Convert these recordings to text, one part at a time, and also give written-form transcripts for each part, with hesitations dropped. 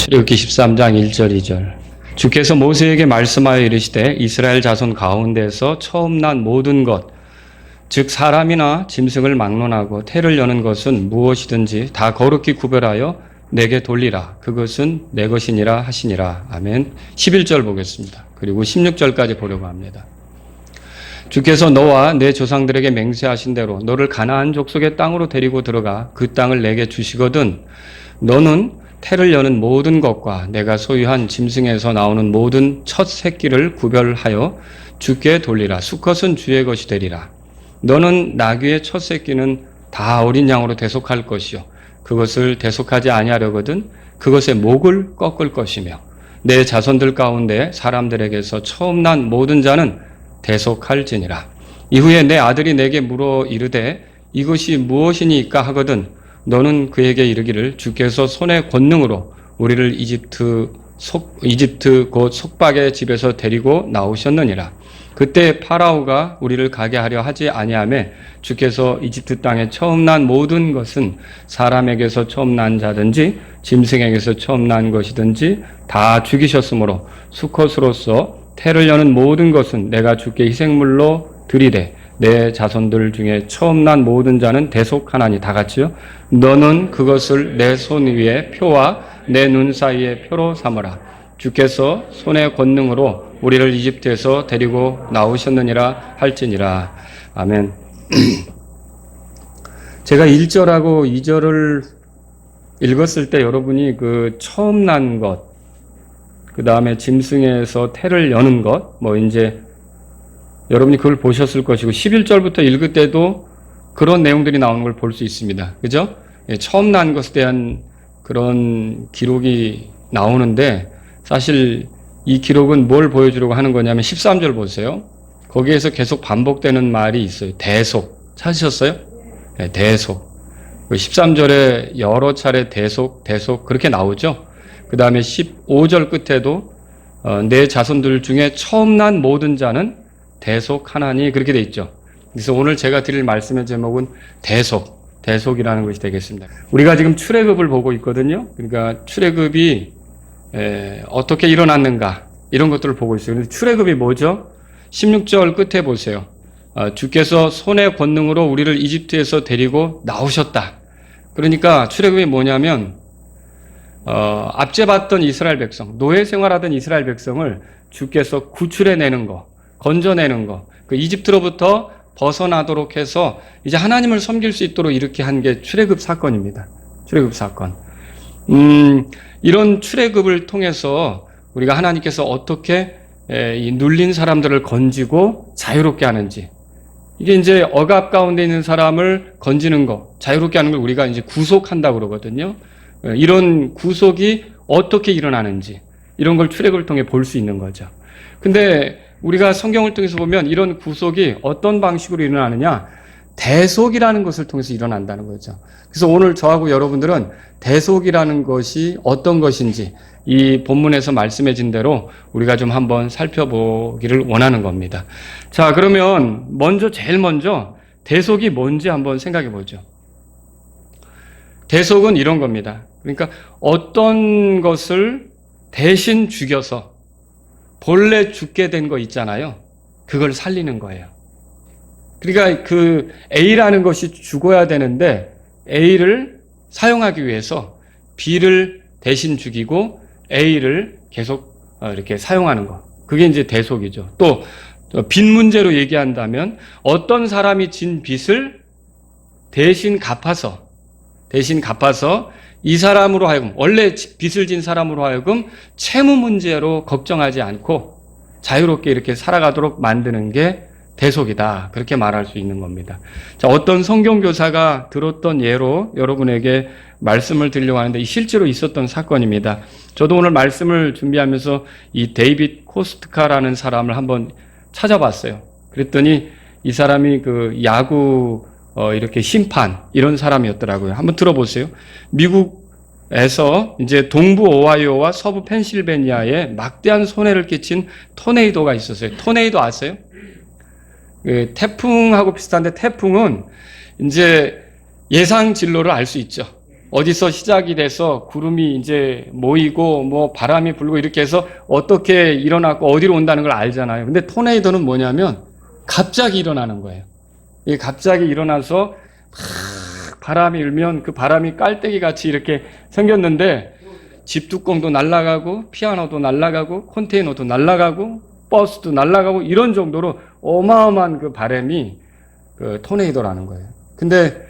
출애굽기 13장 1절 2절. 주께서 모세에게 말씀하여 이르시되 이스라엘 자손 가운데서 처음 난 모든 것, 즉 사람이나 짐승을 막론하고 태를 여는 것은 무엇이든지 다 거룩히 구별하여 내게 돌리라. 그것은 내 것이니라 하시니라. 아멘. 11절 보겠습니다. 그리고 16절까지 보려고 합니다. 주께서 너와 내 조상들에게 맹세하신 대로 너를 가나안 족속의 땅으로 데리고 들어가 그 땅을 내게 주시거든 너는 태를 여는 모든 것과 내가 소유한 짐승에서 나오는 모든 첫 새끼를 구별하여 주께 돌리라. 수컷은 주의 것이 되리라. 너는 나귀의 첫 새끼는 다 어린 양으로 대속할 것이요 그것을 대속하지 아니하려거든 그것의 목을 꺾을 것이며 내 자손들 가운데 사람들에게서 처음 난 모든 자는 대속할지니라. 이후에 내 아들이 내게 물어 이르되 이것이 무엇이니까 하거든 너는 그에게 이르기를 주께서 손의 권능으로 우리를 이집트 곧 속박의 집에서 데리고 나오셨느니라. 그때 파라오가 우리를 가게 하려 하지 아니하매 주께서 이집트 땅에 처음 난 모든 것은 사람에게서 처음 난 자든지 짐승에게서 처음 난 것이든지 다 죽이셨으므로 수컷으로서 태를 여는 모든 것은 내가 주께 희생물로 드리되 내 자손들 중에 처음 난 모든 자는 대속하나니. 다 같이요. 너는 그것을 내 손 위에 표와 내 눈 사이에 표로 삼으라. 주께서 손의 권능으로 우리를 이집트에서 데리고 나오셨느니라 할지니라. 아멘. 제가 1절하고 2절을 읽었을 때 여러분이 그 처음 난 것, 그 다음에 짐승에서 태를 여는 것, 이제 여러분이 그걸 보셨을 것이고 11절부터 읽을 때도 그런 내용들이 나오는 걸 볼 수 있습니다. 그죠? 처음 난 것에 대한 그런 기록이 나오는데 사실 이 기록은 뭘 보여주려고 하는 거냐면 13절 보세요. 거기에서 계속 반복되는 말이 있어요. 대속. 찾으셨어요? 네, 대속. 13절에 여러 차례 대속 그렇게 나오죠. 그 다음에 15절 끝에도 내 자손들 중에 처음 난 모든 자는 대속하나니 그렇게 돼 있죠. 그래서 오늘 제가 드릴 말씀의 제목은 대속이라는 것이 되겠습니다. 우리가 지금 출애굽을 보고 있거든요. 그러니까 출애굽이 어떻게 일어났는가 이런 것들을 보고 있어요. 그런데 출애굽이 뭐죠? 16절 끝에 보세요. 주께서 손의 권능으로 우리를 이집트에서 데리고 나오셨다. 그러니까 출애굽이 뭐냐면 앞제 봤던 이스라엘 백성, 노예 생활하던 이스라엘 백성을 주께서 구출해내는 거, 건져내는 거, 그 이집트로부터 벗어나도록 해서 이제 하나님을 섬길 수 있도록 이렇게 한 게 출애굽 사건입니다. 출애굽 사건. 이런 출애굽을 통해서 우리가 하나님께서 어떻게 이 눌린 사람들을 건지고 자유롭게 하는지, 이게 이제 억압 가운데 있는 사람을 건지는 거, 자유롭게 하는 걸 우리가 이제 구속한다고 그러거든요. 이런 구속이 어떻게 일어나는지 이런 걸 출애굽을 통해 볼 수 있는 거죠. 근데 우리가 성경을 통해서 보면 이런 구속이 어떤 방식으로 일어나느냐? 대속이라는 것을 통해서 일어난다는 거죠. 그래서 오늘 저하고 여러분들은 대속이라는 것이 어떤 것인지 이 본문에서 말씀해진 대로 우리가 좀 한번 살펴보기를 원하는 겁니다. 자, 그러면 제일 먼저 대속이 뭔지 한번 생각해 보죠. 대속은 이런 겁니다. 그러니까 어떤 것을 대신 죽여서 본래 죽게 된 거 있잖아요. 그걸 살리는 거예요. 그러니까 그 A라는 것이 죽어야 되는데 A를 사용하기 위해서 B를 대신 죽이고 A를 계속 이렇게 사용하는 거. 그게 이제 대속이죠. 또 빚 문제로 얘기한다면 어떤 사람이 진 빚을 대신 갚아서 이 사람으로 하여금, 원래 빚을 진 사람으로 하여금 채무 문제로 걱정하지 않고 자유롭게 이렇게 살아가도록 만드는 게 대속이다. 그렇게 말할 수 있는 겁니다. 자, 어떤 성경교사가 들었던 예로 여러분에게 말씀을 드리려고 하는데 실제로 있었던 사건입니다. 저도 오늘 말씀을 준비하면서 이 데이빗 코스트카라는 사람을 한번 찾아봤어요. 그랬더니 이 사람이 그 야구 이렇게 심판 이런 사람이었더라고요. 한번 들어보세요. 미국에서 이제 동부 오하이오와 서부 펜실베니아에 막대한 손해를 끼친 토네이도가 있었어요. 토네이도 아세요? 태풍하고 비슷한데 태풍은 이제 예상 진로를 알 수 있죠. 어디서 시작이 돼서 구름이 이제 모이고 뭐 바람이 불고 이렇게 해서 어떻게 일어나고 어디로 온다는 걸 알잖아요. 근데 토네이도는 뭐냐면 갑자기 일어나는 거예요. 이게 갑자기 일어나서 막 바람이 일면 그 바람이 깔때기 같이 이렇게 생겼는데 집 뚜껑도 날아가고 피아노도 날아가고 컨테이너도 날아가고 버스도 날아가고 이런 정도로 어마어마한 그 바람이 그 토네이도라는 거예요. 근데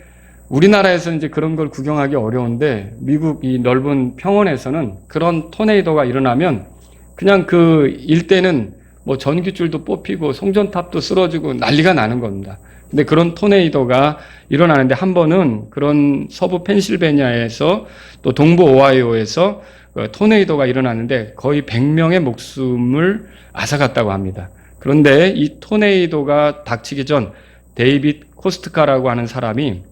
우리나라에서는 이제 그런 걸 구경하기 어려운데 미국 이 넓은 평원에서는 그런 토네이도가 일어나면 그냥 그 일대는 뭐 전기줄도 뽑히고 송전탑도 쓰러지고 난리가 나는 겁니다. 근데 그런 토네이도가 일어나는데 한 번은 그런 서부 펜실베니아에서 또 동부 오하이오에서 토네이도가 일어났는데 거의 100명의 목숨을 앗아갔다고 합니다. 그런데 이 토네이도가 닥치기 전 데이빗 코스트카라고 하는 사람이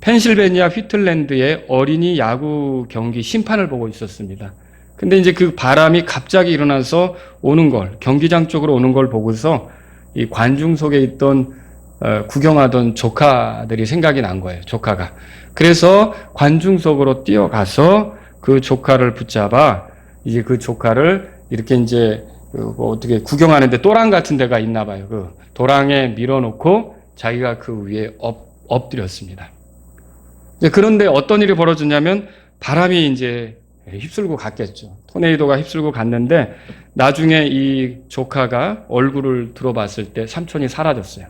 펜실베니아 휘틀랜드의 어린이 야구 경기 심판을 보고 있었습니다. 근데 이제 그 바람이 갑자기 일어나서 오는 걸, 경기장 쪽으로 오는 걸 보고서 이 관중 속에 있던 구경하던 조카들이 생각이 난 거예요. 조카가. 그래서 관중 속으로 뛰어가서 그 조카를 붙잡아 이제 그 조카를 이렇게 이제 어떻게 구경하는데 도랑 같은 데가 있나 봐요. 그 도랑에 밀어놓고 자기가 그 위에 엎드렸습니다. 그런데 어떤 일이 벌어졌냐면 바람이 이제 휩쓸고 갔겠죠. 토네이도가 휩쓸고 갔는데 나중에 이 조카가 얼굴을 들어봤을 때 삼촌이 사라졌어요.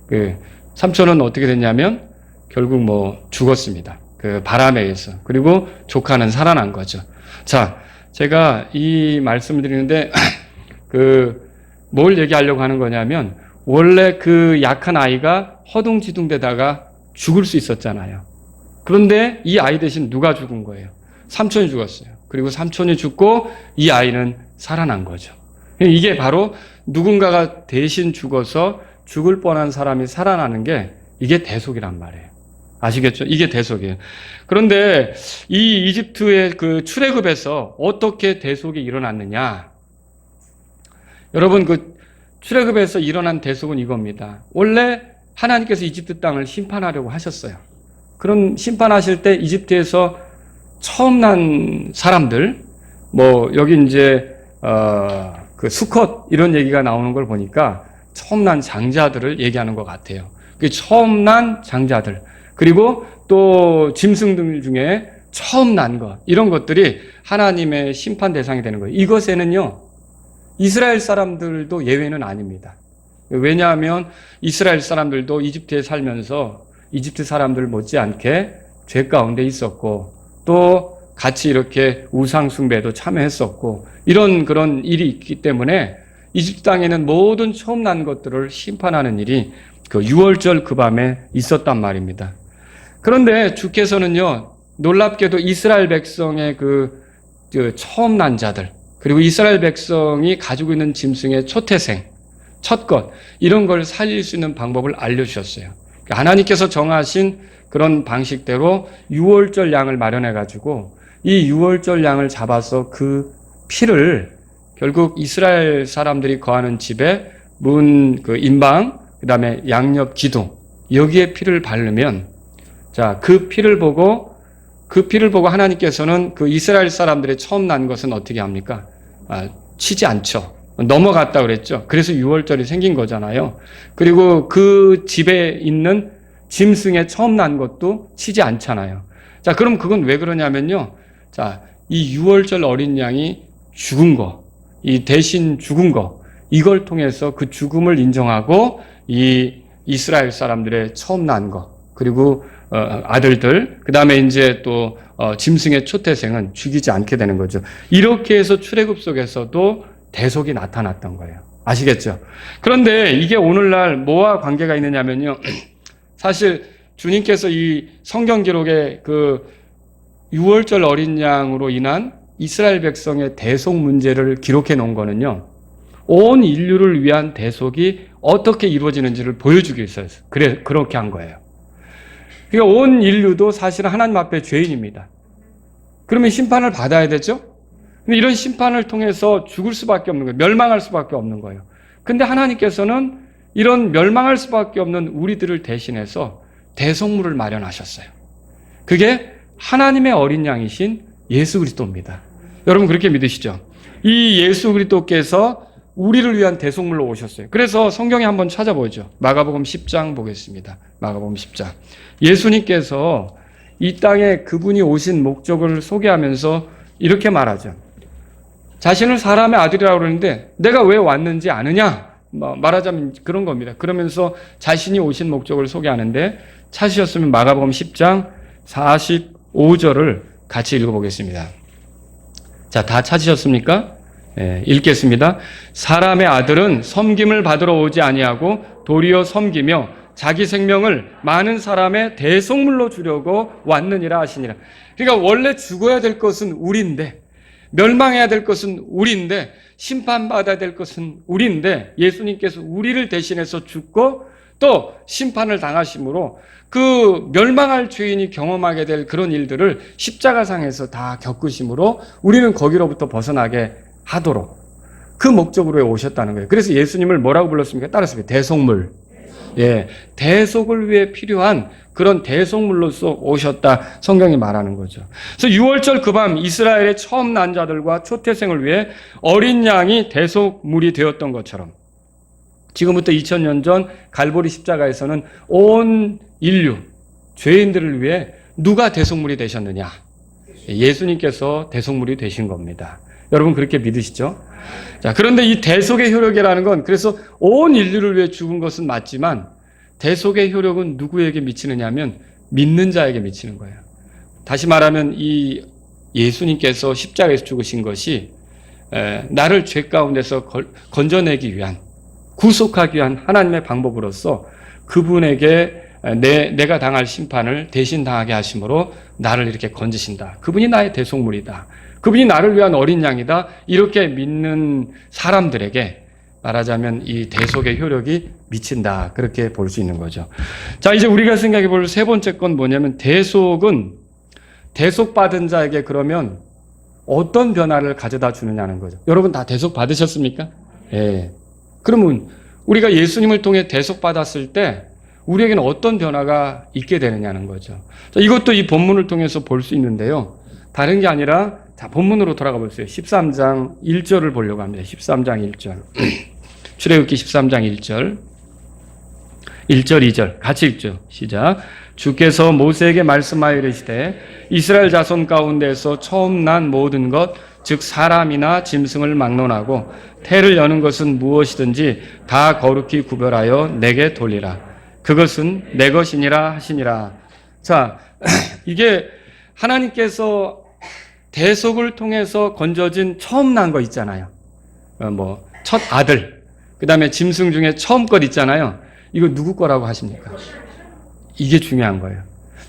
그 삼촌은 어떻게 됐냐면 결국 뭐 죽었습니다. 그 바람에 의해서. 그리고 조카는 살아난 거죠. 자, 제가 이 말씀을 드리는데 뭘 얘기하려고 하는 거냐면 원래 그 약한 아이가 허둥지둥대다가 죽을 수 있었잖아요. 그런데 이 아이 대신 누가 죽은 거예요? 삼촌이 죽었어요. 그리고 삼촌이 죽고 이 아이는 살아난 거죠. 이게 바로 누군가가 대신 죽어서 죽을 뻔한 사람이 살아나는 게 이게 대속이란 말이에요. 아시겠죠? 이게 대속이에요. 그런데 이 이집트의 그 출애굽에서 어떻게 대속이 일어났느냐? 여러분 그 출애굽에서 일어난 대속은 이겁니다. 원래 하나님께서 이집트 땅을 심판하려고 하셨어요. 그런 심판하실 때 이집트에서 처음 난 사람들, 뭐 여기 이제 그 수컷 이런 얘기가 나오는 걸 보니까 처음 난 장자들을 얘기하는 것 같아요. 그 처음 난 장자들 그리고 또 짐승들 중에 처음 난 것 이런 것들이 하나님의 심판 대상이 되는 거예요. 이것에는요 이스라엘 사람들도 예외는 아닙니다. 왜냐하면 이스라엘 사람들도 이집트에 살면서 이집트 사람들 못지않게 죄 가운데 있었고 또 같이 이렇게 우상 숭배도 참여했었고 이런 그런 일이 있기 때문에 이집트 땅에는 모든 처음 난 것들을 심판하는 일이 그 유월절 그 밤에 있었단 말입니다. 그런데 주께서는요 놀랍게도 이스라엘 백성의 그 처음 난 자들 그리고 이스라엘 백성이 가지고 있는 짐승의 초태생, 첫것 이런 걸 살릴 수 있는 방법을 알려주셨어요. 하나님께서 정하신 그런 방식대로 유월절 양을 마련해가지고 이 유월절 양을 잡아서 그 피를 결국 이스라엘 사람들이 거하는 집에 문 그 인방 그다음에 양옆 기둥 여기에 피를 바르면 자, 그 피를 보고 하나님께서는 그 이스라엘 사람들의 처음 난 것은 어떻게 합니까? 치지 않죠. 넘어갔다 그랬죠. 그래서 유월절이 생긴 거잖아요. 그리고 그 집에 있는 짐승의 처음 난 것도 치지 않잖아요. 자, 그럼 그건 왜 그러냐면요. 자, 이 유월절 어린 양이 죽은 거, 이 대신 죽은 거, 이걸 통해서 그 죽음을 인정하고 이 이스라엘 사람들의 처음 난 거, 그리고 아들들, 그 다음에 이제 또 짐승의 초태생은 죽이지 않게 되는 거죠. 이렇게 해서 출애굽 속에서도 대속이 나타났던 거예요. 아시겠죠? 그런데 이게 오늘날 뭐와 관계가 있느냐면요. 사실 주님께서 이 성경 기록에 그 유월절 어린 양으로 인한 이스라엘 백성의 대속 문제를 기록해 놓은 거는요. 온 인류를 위한 대속이 어떻게 이루어지는지를 보여주기 위해서 그렇게 한 거예요. 그러니까 온 인류도 사실은 하나님 앞에 죄인입니다. 그러면 심판을 받아야 되죠? 근데 이런 심판을 통해서 죽을 수밖에 없는 거예요. 멸망할 수밖에 없는 거예요. 근데 하나님께서는 이런 멸망할 수밖에 없는 우리들을 대신해서 대속물을 마련하셨어요. 그게 하나님의 어린 양이신 예수 그리스도입니다. 여러분 그렇게 믿으시죠? 이 예수 그리스도께서 우리를 위한 대속물로 오셨어요. 그래서 성경에 한번 찾아보죠. 마가복음 10장 보겠습니다. 마가복음 10장. 예수님께서 이 땅에 그분이 오신 목적을 소개하면서 이렇게 말하죠. 자신을 사람의 아들이라고 그러는데 내가 왜 왔는지 아느냐? 말하자면 그런 겁니다. 그러면서 자신이 오신 목적을 소개하는데 찾으셨으면 마가복음 10장 45절을 같이 읽어보겠습니다. 자, 다 찾으셨습니까? 네, 읽겠습니다. 사람의 아들은 섬김을 받으러 오지 아니하고 도리어 섬기며 자기 생명을 많은 사람의 대속물로 주려고 왔느니라 하시니라. 그러니까 원래 죽어야 될 것은 우리인데, 멸망해야 될 것은 우리인데, 심판받아야 될 것은 우리인데, 예수님께서 우리를 대신해서 죽고 또 심판을 당하심으로 그 멸망할 죄인이 경험하게 될 그런 일들을 십자가상에서 다 겪으심으로 우리는 거기로부터 벗어나게 하도록 그 목적으로 오셨다는 거예요. 그래서 예수님을 뭐라고 불렀습니까? 따라서 대속물. 예, 대속을 위해 필요한 그런 대속물로서 오셨다 성경이 말하는 거죠. 그래서 6월절 그 밤 이스라엘의 처음 난 자들과 초태생을 위해 어린 양이 대속물이 되었던 것처럼 지금부터 2000년 전 갈보리 십자가에서는 온 인류 죄인들을 위해 누가 대속물이 되셨느냐? 예수님께서 대속물이 되신 겁니다. 여러분 그렇게 믿으시죠? 자, 그런데 이 대속의 효력이라는 건 그래서 온 인류를 위해 죽은 것은 맞지만 대속의 효력은 누구에게 미치느냐 하면 믿는 자에게 미치는 거예요. 다시 말하면 이 예수님께서 십자가에서 죽으신 것이 나를 죄 가운데서 건져내기 위한 구속하기 위한 하나님의 방법으로서 그분에게 내가 당할 심판을 대신 당하게 하심으로 나를 이렇게 건지신다. 그분이 나의 대속물이다. 그분이 나를 위한 어린 양이다. 이렇게 믿는 사람들에게 말하자면 이 대속의 효력이 미친다. 그렇게 볼 수 있는 거죠. 자, 이제 우리가 생각해 볼 세 번째 건 뭐냐면 대속은 대속받은 자에게 그러면 어떤 변화를 가져다 주느냐는 거죠. 여러분 다 대속 받으셨습니까? 예. 그러면 우리가 예수님을 통해 대속받았을 때 우리에게는 어떤 변화가 있게 되느냐는 거죠. 자, 이것도 이 본문을 통해서 볼 수 있는데요. 다른 게 아니라 자, 본문으로 돌아가 보세요. 13장 1절을 보려고 합니다. 13장 1절. 출애굽기 13장 1절. 1절 2절 같이 읽죠. 시작. 주께서 모세에게 말씀하여 이르시되 이스라엘 자손 가운데서 처음 난 모든 것 즉 사람이나 짐승을 막론하고 태를 여는 것은 무엇이든지 다 거룩히 구별하여 내게 돌리라. 그것은 내 것이니라 하시니라. 자, 이게 하나님께서 대속을 통해서 건져진 처음 난 거 있잖아요. 첫 아들, 그 다음에 짐승 중에 처음 것 있잖아요. 이거 누구 거라고 하십니까? 이게 중요한 거예요.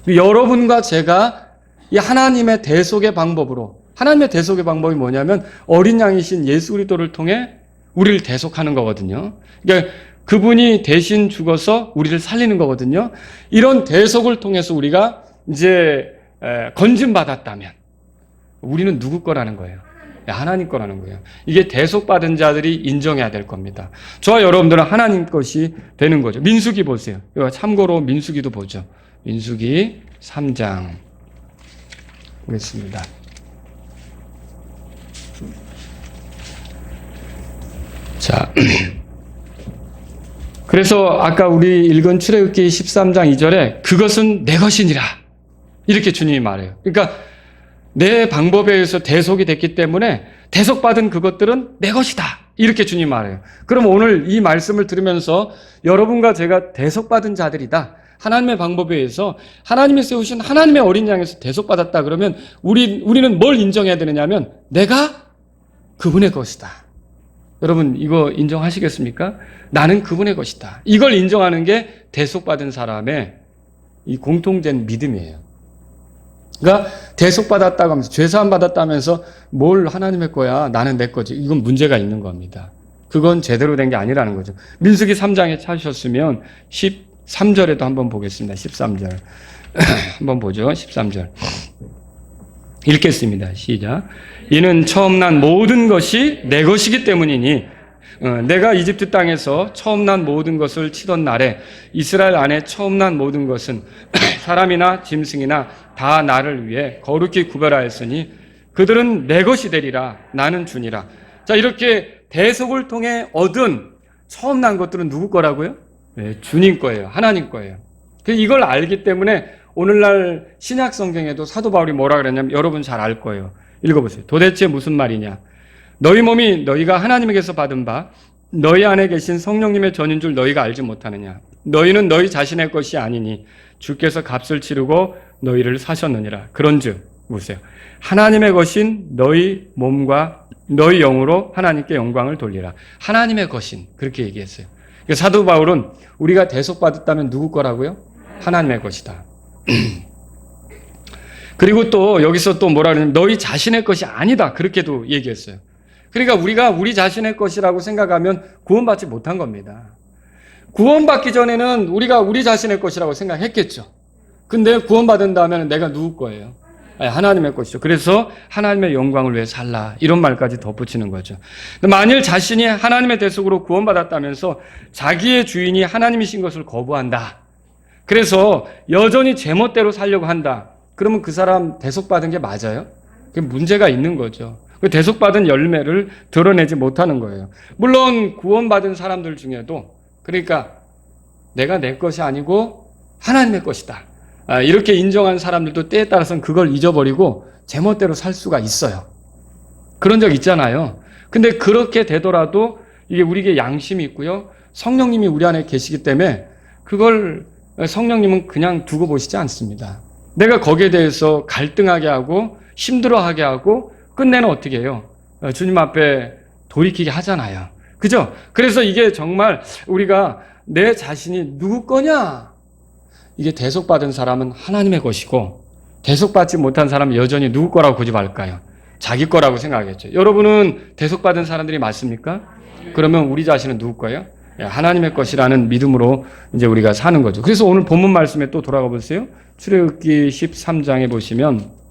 여러분과 제가 이 하나님의 대속의 방법으로, 하나님의 대속의 방법이 뭐냐면 어린 양이신 예수 그리스도를 통해 우리를 대속하는 거거든요. 그러니까 그분이 대신 죽어서 우리를 살리는 거거든요. 이런 대속을 통해서 우리가 이제 건짐받았다면 우리는 누구 거라는 거예요? 하나님 거라는 거예요. 이게 대속받은 자들이 인정해야 될 겁니다. 저와 여러분들은 하나님 것이 되는 거죠. 민수기 보세요. 참고로 민수기도 보죠. 민수기 3장 보겠습니다. 자, 그래서 아까 우리 읽은 출애굽기 13장 2절에 그것은 내 것이니라 이렇게 주님이 말해요. 그러니까 내 방법에 의해서 대속이 됐기 때문에 대속받은 그것들은 내 것이다 이렇게 주님이 말해요. 그럼 오늘 이 말씀을 들으면서 여러분과 제가 대속받은 자들이다. 하나님의 방법에 의해서 하나님이 세우신 하나님의 어린 양에서 대속받았다 그러면 우리는 뭘 인정해야 되느냐면 내가 그분의 것이다. 여러분 이거 인정하시겠습니까? 나는 그분의 것이다. 이걸 인정하는 게 대속받은 사람의 이 공통된 믿음이에요. 그러니까 대속받았다고 하면서 죄사함 받았다면서 뭘 하나님의 거야 나는 내 거지. 이건 문제가 있는 겁니다. 그건 제대로 된 게 아니라는 거죠. 민수기 3장에 찾으셨으면 13절에도 한번 보겠습니다. 13절 한번 보죠. 13절 읽겠습니다. 시작. 이는 처음 난 모든 것이 내 것이기 때문이니 내가 이집트 땅에서 처음 난 모든 것을 치던 날에 이스라엘 안에 처음 난 모든 것은 사람이나 짐승이나 다 나를 위해 거룩히 구별하였으니 그들은 내 것이 되리라. 나는 주니라. 자, 이렇게 대속을 통해 얻은 처음 난 것들은 누구 거라고요? 네, 주님 거예요. 하나님 거예요. 이걸 알기 때문에 오늘날 신약 성경에도 사도 바울이 뭐라 그랬냐면 여러분 잘 알 거예요. 읽어보세요. 도대체 무슨 말이냐? 너희 몸이 너희가 하나님에게서 받은 바 너희 안에 계신 성령님의 전인 줄 너희가 알지 못하느냐? 너희는 너희 자신의 것이 아니니 주께서 값을 치르고 너희를 사셨느니라. 그런즉 보세요. 하나님의 것인 너희 몸과 너희 영으로 하나님께 영광을 돌리라. 하나님의 것인 그렇게 얘기했어요. 사도 바울은 우리가 대속받았다면 누구 거라고요? 하나님의 것이다. 그리고 또 여기서 또 뭐라 그러냐면 너희 자신의 것이 아니다. 그렇게도 얘기했어요. 그러니까 우리가 우리 자신의 것이라고 생각하면 구원받지 못한 겁니다. 구원받기 전에는 우리가 우리 자신의 것이라고 생각했겠죠. 근데 구원받은 다음에는 내가 누구 거예요? 하나님의 것이죠. 그래서 하나님의 영광을 위해 살라. 이런 말까지 덧붙이는 거죠. 만일 자신이 하나님의 대속으로 구원받았다면서 자기의 주인이 하나님이신 것을 거부한다. 그래서 여전히 제멋대로 살려고 한다. 그러면 그 사람 대속받은 게 맞아요? 그게 문제가 있는 거죠. 그 대속받은 열매를 드러내지 못하는 거예요. 물론 구원받은 사람들 중에도 그러니까 내가 내 것이 아니고 하나님의 것이다. 이렇게 인정한 사람들도 때에 따라서는 그걸 잊어버리고 제멋대로 살 수가 있어요. 그런 적 있잖아요. 근데 그렇게 되더라도 이게 우리에게 양심이 있고요. 성령님이 우리 안에 계시기 때문에 그걸 성령님은 그냥 두고 보시지 않습니다. 내가 거기에 대해서 갈등하게 하고 힘들어하게 하고 끝내는 어떻게 해요? 주님 앞에 돌이키게 하잖아요. 그죠? 그래서 이게 정말 우리가 내 자신이 누구 거냐? 이게 대속받은 사람은 하나님의 것이고 대속받지 못한 사람은 여전히 누구 거라고 고집할까요? 자기 거라고 생각하겠죠. 여러분은 대속받은 사람들이 맞습니까? 그러면 우리 자신은 누구 거예요? 하나님의 것이라는 믿음으로 이제 우리가 사는 거죠. 그래서 오늘 본문 말씀에 또 돌아가 보세요. 출애굽기 13장에 보시면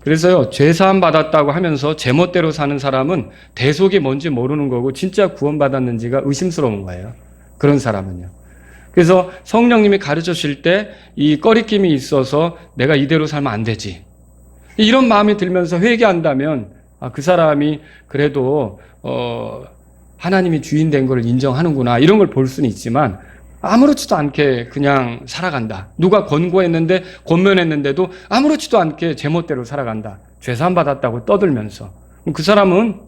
그래서요, 죄사함 받았다고 하면서 제멋대로 사는 사람은 대속이 뭔지 모르는 거고 진짜 구원받았는지가 의심스러운 거예요. 그런 사람은요. 그래서 성령님이 가르쳐 주실 때 이 꺼리낌이 있어서 내가 이대로 살면 안 되지. 이런 마음이 들면서 회개한다면 그 사람이 그래도 하나님이 주인 된 걸 인정하는구나 이런 걸 볼 수는 있지만 아무렇지도 않게 그냥 살아간다. 누가 권고했는데 권면했는데도 아무렇지도 않게 제멋대로 살아간다. 죄사함 받았다고 떠들면서 그 사람은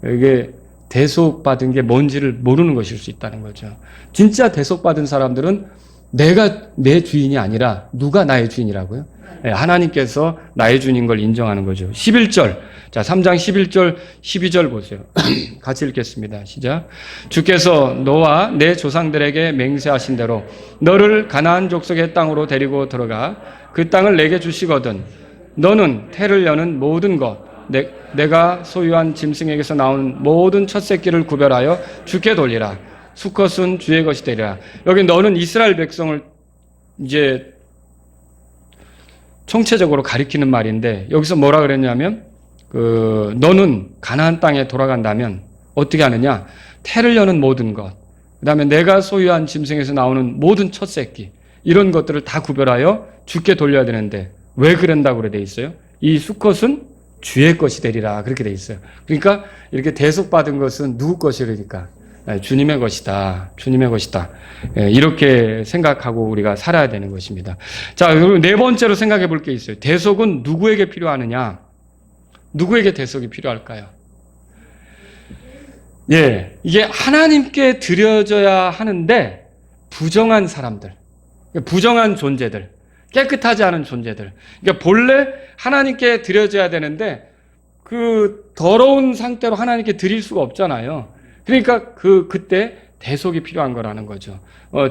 이게 대속받은 게 뭔지를 모르는 것일 수 있다는 거죠. 진짜 대속받은 사람들은 내가 내 주인이 아니라 누가 나의 주인이라고요? 하나님께서 나의 주인인 걸 인정하는 거죠. 11절. 자, 3장 11절, 12절 보세요. 같이 읽겠습니다. 시작. 주께서 너와 내 조상들에게 맹세하신 대로 너를 가나안 족속의 땅으로 데리고 들어가 그 땅을 내게 주시거든 너는 태를 여는 모든 것 내가 소유한 짐승에게서 나온 모든 첫 새끼를 구별하여 주께 돌리라. 수컷은 주의 것이 되리라. 여기 너는 이스라엘 백성을 이제 총체적으로 가리키는 말인데 여기서 뭐라 그랬냐면 너는 가나안 땅에 돌아간다면 어떻게 하느냐? 태를 여는 모든 것, 그다음에 내가 소유한 짐승에서 나오는 모든 첫 새끼 이런 것들을 다 구별하여 주께 돌려야 되는데 왜 그런다고 그래 돼 있어요? 이 수컷은 주의 것이 되리라 그렇게 돼 있어요. 그러니까 이렇게 대속받은 것은 누구 것이니까 주님의 것이다. 주님의 것이다. 이렇게 생각하고 우리가 살아야 되는 것입니다. 자, 그리고 네 번째로 생각해 볼 게 있어요. 대속은 누구에게 필요하느냐? 누구에게 대속이 필요할까요? 이게 하나님께 드려져야 하는데 부정한 사람들, 부정한 존재들, 깨끗하지 않은 존재들. 그러니까 본래 하나님께 드려져야 되는데 그 더러운 상태로 하나님께 드릴 수가 없잖아요. 그러니까 그때 대속이 필요한 거라는 거죠.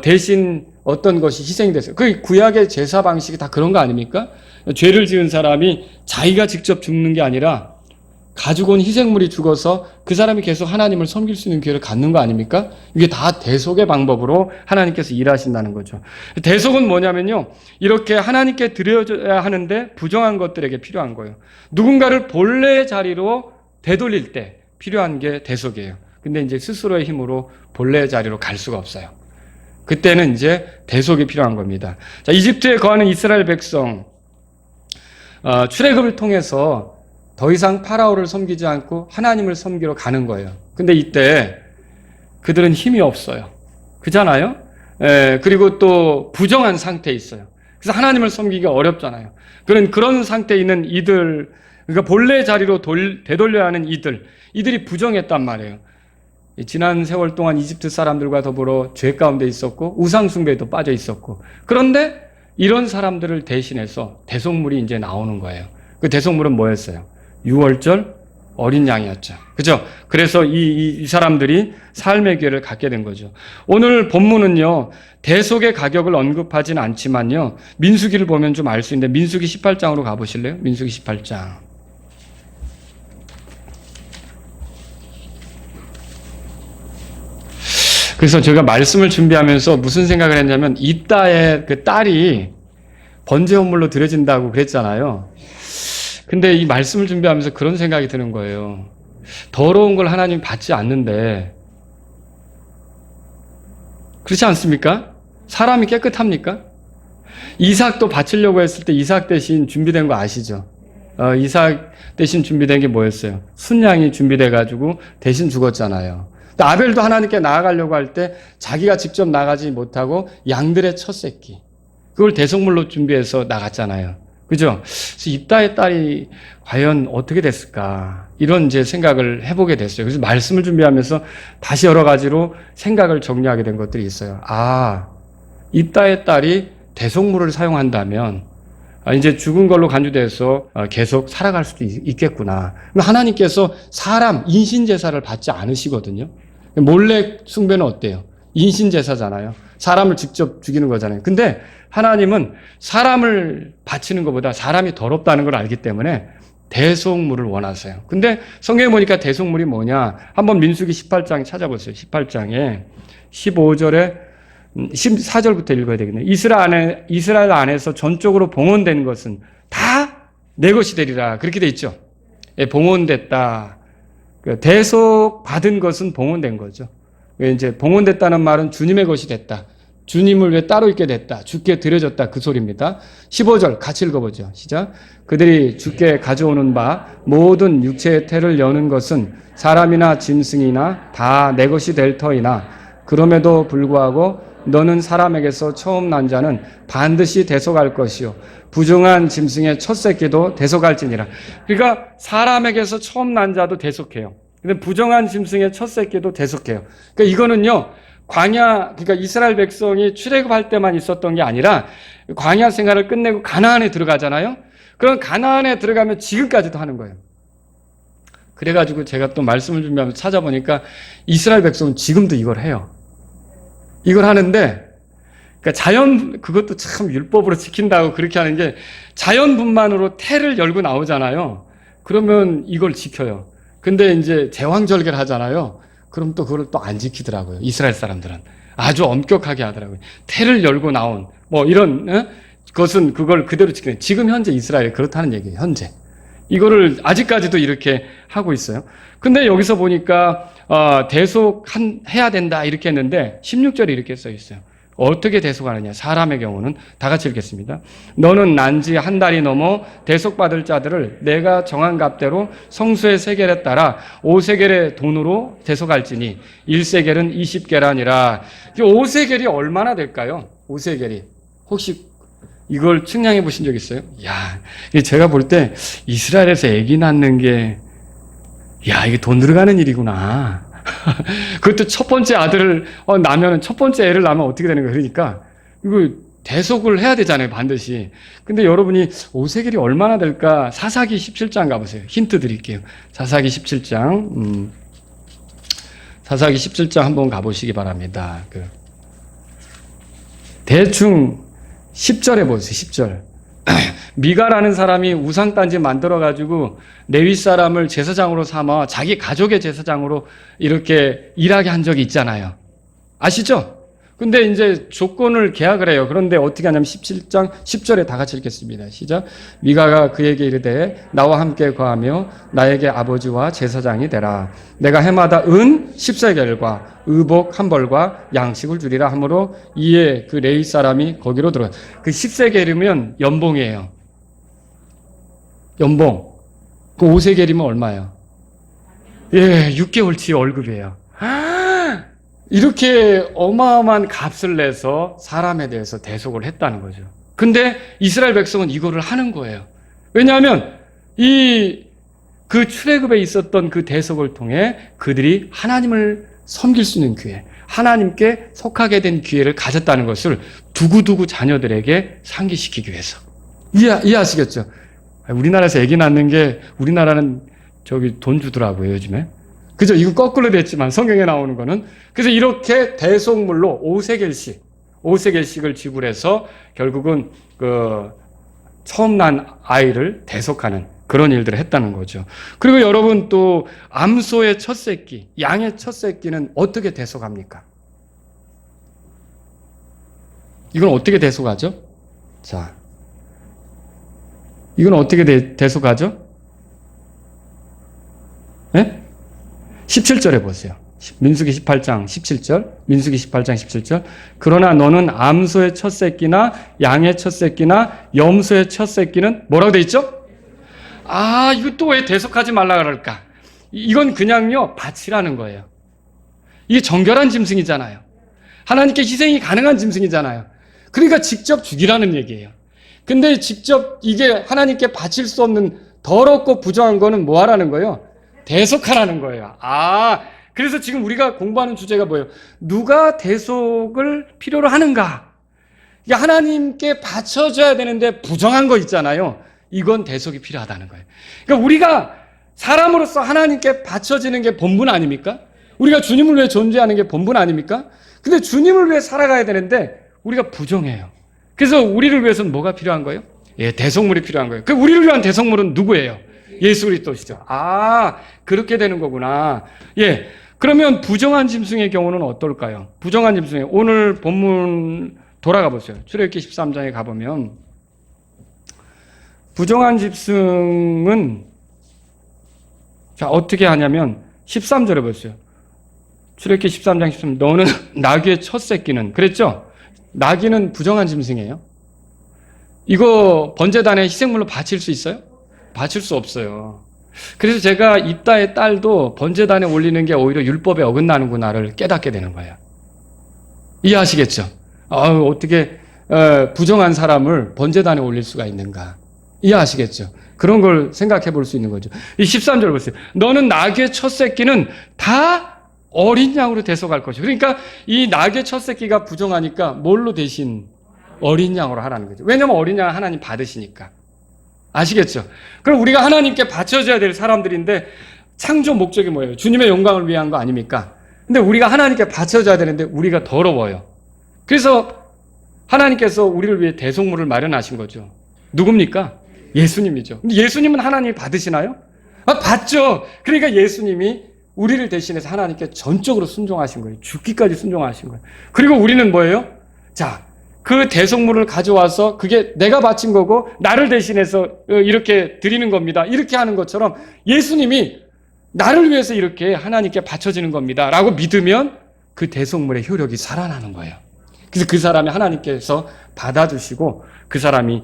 대신 어떤 것이 희생이 됐어요. 그 구약의 제사 방식이 다 그런 거 아닙니까? 죄를 지은 사람이 자기가 직접 죽는 게 아니라 가지고 온 희생물이 죽어서 그 사람이 계속 하나님을 섬길 수 있는 기회를 갖는 거 아닙니까? 이게 다 대속의 방법으로 하나님께서 일하신다는 거죠. 대속은 뭐냐면요, 이렇게 하나님께 드려야 하는데 부정한 것들에게 필요한 거예요. 누군가를 본래의 자리로 되돌릴 때 필요한 게 대속이에요. 근데 이제 스스로의 힘으로 본래의 자리로 갈 수가 없어요. 그때는 이제 대속이 필요한 겁니다. 자, 이집트에 거하는 이스라엘 백성, 출애굽을 통해서 더 이상 파라오를 섬기지 않고 하나님을 섬기러 가는 거예요. 근데 이때 그들은 힘이 없어요. 그잖아요? 그리고 또 부정한 상태에 있어요. 그래서 하나님을 섬기기가 어렵잖아요. 그런 상태에 있는 이들, 그러니까 본래 자리로 되돌려야 하는 이들이 부정했단 말이에요. 지난 세월 동안 이집트 사람들과 더불어 죄 가운데 있었고 우상 숭배에도 빠져 있었고, 그런데 이런 사람들을 대신해서 대속물이 이제 나오는 거예요. 그 대속물은 뭐였어요? 유월절 어린 양이었죠. 그죠? 그래서 이 사람들이 삶의 기회를 갖게 된 거죠. 오늘 본문은요, 대속의 가격을 언급하진 않지만요, 민수기를 보면 좀 알 수 있는데, 민수기 18장으로 가보실래요? 민수기 18장. 그래서 제가 말씀을 준비하면서 무슨 생각을 했냐면, 이따의 그 딸이 번제혼물로 드려진다고 그랬잖아요. 근데 이 말씀을 준비하면서 그런 생각이 드는 거예요. 더러운 걸 하나님 받지 않는데, 그렇지 않습니까? 사람이 깨끗합니까? 이삭도 바치려고 했을 때 이삭 대신 준비된 거 아시죠? 이삭 대신 준비된 게 뭐였어요? 순양이 준비돼가지고 대신 죽었잖아요. 아벨도 하나님께 나아가려고 할 때 자기가 직접 나가지 못하고 양들의 첫 새끼, 그걸 대속물로 준비해서 나갔잖아요. 그죠? 그래서 이따의 딸이 과연 어떻게 됐을까? 이런 이제 생각을 해보게 됐어요. 그래서 말씀을 준비하면서 다시 여러 가지로 생각을 정리하게 된 것들이 있어요. 이따의 딸이 대속물을 사용한다면 이제 죽은 걸로 간주돼서 계속 살아갈 수도 있겠구나. 하나님께서 사람 인신제사를 받지 않으시거든요. 몰래 숭배는 어때요? 인신제사잖아요. 사람을 직접 죽이는 거잖아요. 근데 하나님은 사람을 바치는 것보다 사람이 더럽다는 걸 알기 때문에 대속물을 원하세요. 근데 성경에 보니까 대속물이 뭐냐? 한번 민수기 18장 찾아보세요. 18장에 15절에 14절부터 읽어야 되겠네요. 이스라엘 안에서 전적으로 봉헌된 것은 다 내 것이 되리라. 그렇게 돼 있죠. 예, 봉헌됐다. 대속 받은 것은 봉헌된 거죠. 이제 봉헌됐다는 말은 주님의 것이 됐다. 주님을 왜 따로 있게 됐다. 주께 드려졌다. 그 소리입니다. 15절 같이 읽어보죠. 시작. 그들이 주께 가져오는 바 모든 육체의 태를 여는 것은 사람이나 짐승이나 다 내 것이 될 터이나, 그럼에도 불구하고 너는 사람에게서 처음 난 자는 반드시 대속할 것이요 부정한 짐승의 첫 새끼도 대속할지니라. 그러니까 사람에게서 처음 난 자도 대속해요. 근데 부정한 짐승의 첫 새끼도 대속해요. 그러니까 이거는요, 그러니까 이스라엘 백성이 출애굽할 때만 있었던 게 아니라 광야 생활을 끝내고 가나안에 들어가잖아요. 그럼 가나안에 들어가면 지금까지도 하는 거예요. 그래가지고 제가 또 말씀을 준비하면서 찾아보니까 이스라엘 백성은 지금도 이걸 해요. 이걸 하는데, 그러니까 그것도 참 율법으로 지킨다고 그렇게 하는 게, 자연분만으로 태를 열고 나오잖아요. 그러면 이걸 지켜요. 근데 이제 제왕절개를 하잖아요. 그럼 또 그걸 또 안 지키더라고요. 이스라엘 사람들은 아주 엄격하게 하더라고요. 태를 열고 나온 이런 것은 그걸 그대로 지키는. 지금 현재 이스라엘이 그렇다는 얘기예요. 현재 이거를 아직까지도 이렇게 하고 있어요. 근데 여기서 보니까 대속해야 된다 이렇게 했는데 16절에 이렇게 써 있어요. 어떻게 대속하느냐? 사람의 경우는 다 같이 읽겠습니다. 너는 난 지 한 달이 넘어 대속받을 자들을 내가 정한 값대로 성수의 세겔에 따라 5세겔의 돈으로 대속할지니 1세겔은 20계란이라. 5세겔이 얼마나 될까요? 5세겔이. 혹시 이걸 측량해 보신 적 있어요? 제가 볼 때 이스라엘에서 아기 낳는 게 이게 돈 들어가는 일이구나. 그것도 첫 번째 아들을 낳으면, 첫 번째 애를 낳으면 어떻게 되는 거예요? 그러니까 이거 대속을 해야 되잖아요, 반드시. 근데 여러분이 5세겔이 얼마나 될까? 사사기 17장 가보세요. 힌트 드릴게요. 사사기 17장 사사기 17장 한번 가보시기 바랍니다. 대충 10절에 보세요. 10절. 미가라는 사람이 우상단지 만들어가지고 레위 사람을 제사장으로 삼아 자기 가족의 제사장으로 이렇게 일하게 한 적이 있잖아요. 아시죠? 근데 이제 조건을 계약을 해요. 그런데 어떻게 하냐면 17장 10절에 다 같이 읽겠습니다. 시작. 미가가 그에게 이르되 나와 함께 거하며 나에게 아버지와 제사장이 되라. 내가 해마다 은 10세겔과 의복 한 벌과 양식을 주리라 하므로 이에 그 레위 사람이 거기로 들어가. 그 10세겔이면 연봉이에요. 연봉. 그 5세겔이면 얼마예요? 예, 6개월치 월급이에요. 이렇게 어마어마한 값을 내서 사람에 대해서 대속을 했다는 거죠. 근데 이스라엘 백성은 이거를 하는 거예요. 왜냐하면 그 출애굽에 있었던 그 대속을 통해 그들이 하나님을 섬길 수 있는 기회, 하나님께 속하게 된 기회를 가졌다는 것을 두고두고 자녀들에게 상기시키기 위해서. 이해하시겠죠? 우리나라에서 아기 낳는 게 우리나라는 돈 주더라고요, 요즘에. 그죠? 이거 거꾸로 됐지만 성경에 나오는 거는. 그래서 이렇게 대속물로 5세겔씩을 지불해서 결국은 처음 난 아이를 대속하는 그런 일들을 했다는 거죠. 그리고 여러분 또 암소의 첫 새끼, 양의 첫 새끼는 어떻게 대속합니까? 이건 어떻게 대속하죠? 자, 이건 어떻게 대속하죠? 네? 17절에 보세요. 민수기 18장 17절, 민수기 18장 17절. 그러나 너는 암소의 첫 새끼나 양의 첫 새끼나 염소의 첫 새끼는 뭐라고 돼 있죠? 이거 또 왜 대속하지 말라 그럴까? 이건 그냥요, 바치라는 거예요. 이게 정결한 짐승이잖아요. 하나님께 희생이 가능한 짐승이잖아요. 그러니까 직접 죽이라는 얘기예요. 근데 직접 이게 하나님께 바칠 수 없는 더럽고 부정한 거는 뭐 하라는 거예요? 대속하라는 거예요. 그래서 지금 우리가 공부하는 주제가 뭐예요? 누가 대속을 필요로 하는가? 이게 하나님께 바쳐줘야 되는데 부정한 거 있잖아요. 이건 대속이 필요하다는 거예요. 그러니까 우리가 사람으로서 하나님께 바쳐지는 게 본분 아닙니까? 우리가 주님을 위해 존재하는 게 본분 아닙니까? 근데 주님을 위해 살아가야 되는데 우리가 부정해요. 그래서 우리를 위해서는 뭐가 필요한 거예요? 예, 대속물이 필요한 거예요. 그 우리를 위한 대속물은 누구예요? 예수 그리스도시죠. 그렇게 되는 거구나. 예. 그러면 부정한 짐승의 경우는 어떨까요? 부정한 짐승의 오늘 본문 돌아가 보세요. 출애굽기 13장에 가보면 부정한 짐승은 자 어떻게 하냐면 13절에 보세요. 출애굽기 13장 13절 너는 나귀의 첫 새끼는 그랬죠? 나귀는 부정한 짐승이에요. 이거 번제단에 희생물로 바칠 수 있어요? 바칠 수 없어요. 그래서 제가 입다의 딸도 번제단에 올리는 게 오히려 율법에 어긋나는구나를 깨닫게 되는 거예요. 이해하시겠죠? 어떻게 부정한 사람을 번제단에 올릴 수가 있는가? 이해하시겠죠? 그런 걸 생각해 볼 수 있는 거죠. 이 13절 보세요. 너는 나귀의 첫 새끼는 다 어린 양으로 대속할 것이고. 그러니까 이 나귀의 첫 새끼가 부정하니까 뭘로 대신 어린 양으로 하라는 거죠. 왜냐하면 어린 양은 하나님 받으시니까. 아시겠죠? 그럼 우리가 하나님께 바쳐줘야 될 사람들인데 창조 목적이 뭐예요? 주님의 영광을 위한 거 아닙니까? 근데 우리가 하나님께 바쳐줘야 되는데 우리가 더러워요. 그래서 하나님께서 우리를 위해 대속물을 마련하신 거죠. 누굽니까? 예수님이죠. 근데 예수님은 하나님이 받으시나요? 받죠. 그러니까 예수님이 우리를 대신해서 하나님께 전적으로 순종하신 거예요. 죽기까지 순종하신 거예요. 그리고 우리는 뭐예요? 자, 그 대속물을 가져와서 그게 내가 바친 거고 나를 대신해서 이렇게 드리는 겁니다. 이렇게 하는 것처럼 예수님이 나를 위해서 이렇게 하나님께 바쳐지는 겁니다. 라고 믿으면 그 대속물의 효력이 살아나는 거예요. 그래서 그 사람이 하나님께서 받아주시고 그 사람이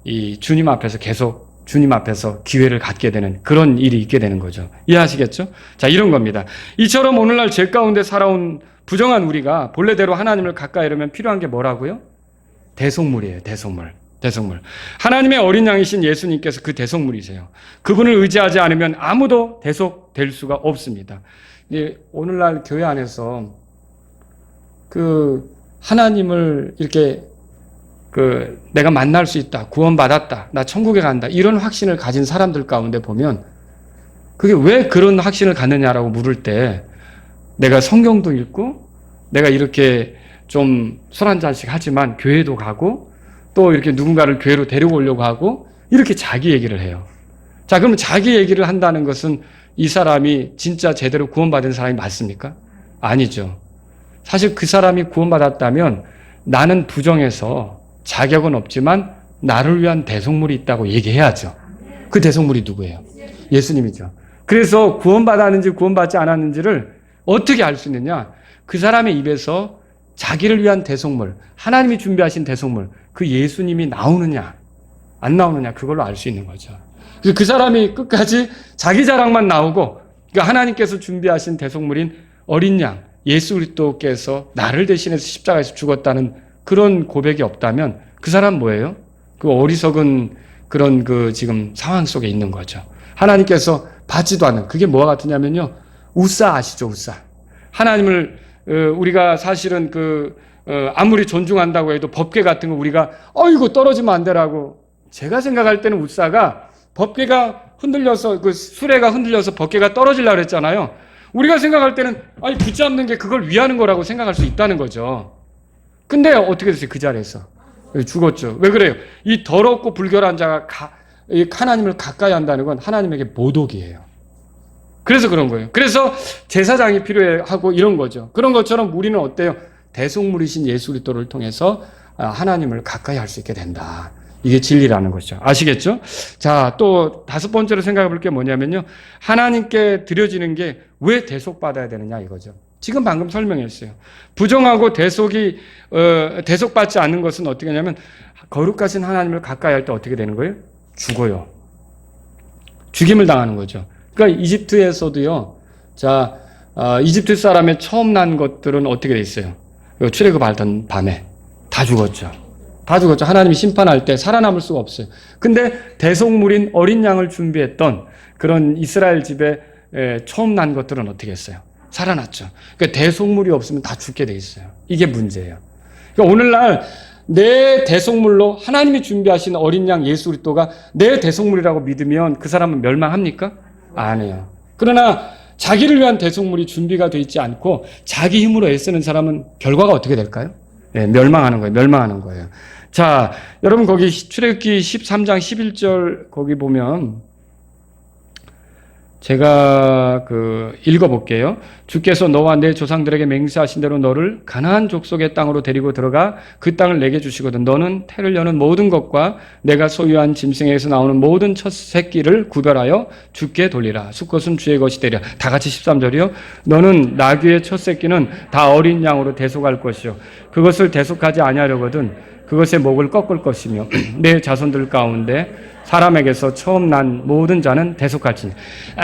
이 주님 앞에서 계속 주님 앞에서 기회를 갖게 되는 그런 일이 있게 되는 거죠. 이해하시겠죠? 자, 이런 겁니다. 이처럼 오늘날 죄 가운데 살아온 부정한 우리가 본래대로 하나님을 가까이 이르면 필요한 게 뭐라고요? 대속물이에요. 대속물. 하나님의 어린 양이신 예수님께서 그 대속물이세요. 그분을 의지하지 않으면 아무도 대속될 수가 없습니다. 오늘날 교회 안에서 하나님을 이렇게 내가 만날 수 있다, 구원받았다, 나 천국에 간다 이런 확신을 가진 사람들 가운데 보면 그게 왜 그런 확신을 갖느냐라고 물을 때 내가 성경도 읽고 내가 이렇게 좀 술 한 잔씩 하지만 교회도 가고 또 이렇게 누군가를 교회로 데려오려고 하고 이렇게 자기 얘기를 해요. 자, 그러면 자기 얘기를 한다는 것은 이 사람이 진짜 제대로 구원받은 사람이 맞습니까? 아니죠. 사실 그 사람이 구원받았다면 나는 부정해서 자격은 없지만 나를 위한 대속물이 있다고 얘기해야죠. 그 대속물이 누구예요? 예수님이죠. 그래서 구원받았는지 구원받지 않았는지를 어떻게 알 수 있느냐? 그 사람의 입에서 자기를 위한 대속물, 하나님이 준비하신 대속물, 그 예수님이 나오느냐 안 나오느냐 그걸로 알 수 있는 거죠. 그래서 그 사람이 끝까지 자기 자랑만 나오고, 그러니까 하나님께서 준비하신 대속물인 어린 양 예수 그리스도께서 나를 대신해서 십자가에서 죽었다는 그런 고백이 없다면 그 사람 뭐예요? 그 어리석은 그런 그 지금 상황 속에 있는 거죠. 하나님께서 받지도 않는, 그게 뭐와 같으냐면요, 우사 아시죠? 우사. 하나님을 우리가 사실은 아무리 존중한다고 해도 법궤 같은 거 우리가 이거 떨어지면 안 되라고, 제가 생각할 때는 우사가 법궤가 흔들려서 그 수레가 흔들려서 법궤가 떨어지려고 그랬잖아요. 우리가 생각할 때는 붙잡는 게 그걸 위하는 거라고 생각할 수 있다는 거죠. 근데 어떻게 됐어요? 그 자리에서 죽었죠. 왜 그래요? 이 더럽고 불결한 자가 하나님을 가까이 한다는 건 하나님에게 모독이에요. 그래서 그런 거예요. 그래서 제사장이 필요하고 이런 거죠. 그런 것처럼 우리는 어때요? 대속물이신 예수 그리스도를 통해서 하나님을 가까이 할 수 있게 된다. 이게 진리라는 거죠. 아시겠죠? 자, 또 다섯 번째로 생각해 볼 게 뭐냐면요, 하나님께 드려지는 게 왜 대속받아야 되느냐 이거죠. 지금 방금 설명했어요. 부정하고 대속받지 않는 것은 어떻게 하냐면, 거룩하신 하나님을 가까이 할 때 어떻게 되는 거예요? 죽어요. 죽임을 당하는 거죠. 그러니까 이집트에서도요, 자, 이집트 사람의 처음 난 것들은 어떻게 돼 있어요? 출애굽하던 밤에 다 죽었죠. 다 죽었죠. 하나님이 심판할 때 살아남을 수가 없어요. 근데 대속물인 어린 양을 준비했던 그런 이스라엘 집에 처음 난 것들은 어떻게 했어요? 살아났죠. 그러니까 대속물이 없으면 다 죽게 돼 있어요. 이게 문제예요. 그러니까 오늘날 내 대속물로 하나님이 준비하신 어린 양 예수 그리스도가 내 대속물이라고 믿으면 그 사람은 멸망합니까? 아니에요. 그러나 자기를 위한 대속물이 준비가 되어 있지 않고 자기 힘으로 애쓰는 사람은 결과가 어떻게 될까요? 네, 멸망하는 거예요. 멸망하는 거예요. 자, 여러분 거기 출애굽기 13장 11절 거기 보면 제가 읽어볼게요. 주께서 너와 내 조상들에게 맹세하신 대로 너를 가나안 족속의 땅으로 데리고 들어가 그 땅을 내게 주시거든. 너는 태를 여는 모든 것과 내가 소유한 짐승에서 나오는 모든 첫 새끼를 구별하여 주께 돌리라. 수컷은 주의 것이 되리라. 다 같이 13절이요. 너는 나귀의 첫 새끼는 다 어린 양으로 대속할 것이요. 그것을 대속하지 아니하려거든 그것의 목을 꺾을 것이며 내 자손들 가운데 사람에게서 처음 난 모든 자는 대속할지니.